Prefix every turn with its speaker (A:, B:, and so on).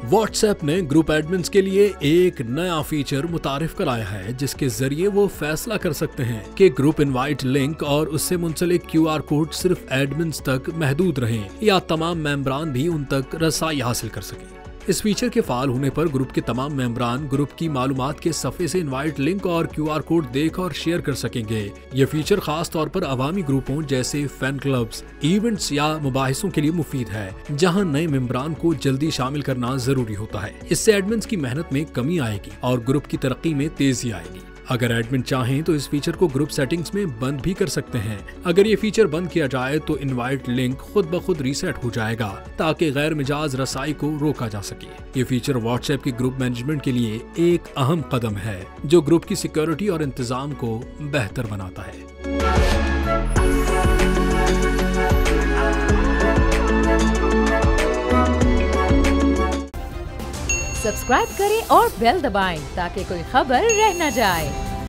A: WhatsApp ने group admins के लिए एक नया फीचर मुतारिफ कराया है, जिसके जरिए वो फैसला कर सकते हैं कि ग्रुप इनवाइट लिंक और उससे मुंसलिक QR कोड सिर्फ एडमिन्स तक महदूद रहें या तमाम मेंबरान भी उन तक रसाई हासिल कर सकें। इस फीचर के फाल होने पर ग्रुप के तमाम मेंबरान ग्रुप की मालूमात के सफ़े से इनवाइट लिंक और QR कोड देख और शेयर कर सकेंगे। ये फीचर खास तौर पर अवामी ग्रुपों जैसे फैन क्लब्स, इवेंट्स या मुबाहिसों के लिए मुफीद है, जहां नए मेंबरान को जल्दी शामिल करना जरूरी होता है। इससे एडमिन्स की मेहनत में कमी आएगी और ग्रुप की तरक्की में तेजी आएगी। अगर एडमिन चाहें तो इस फीचर को ग्रुप सेटिंग्स में बंद भी कर सकते हैं। अगर ये फीचर बंद किया जाए तो इनवाइट लिंक खुद ब खुद रीसेट हो जाएगा ताकि गैर मिजाज रसाई को रोका जा सके। ये फीचर व्हाट्सएप की ग्रुप मैनेजमेंट के लिए एक अहम कदम है, जो ग्रुप की सिक्योरिटी और इंतजाम को बेहतर बनाता है।
B: सब्सक्राइब करें और बेल दबाएं ताकि कोई खबर रह न जाए।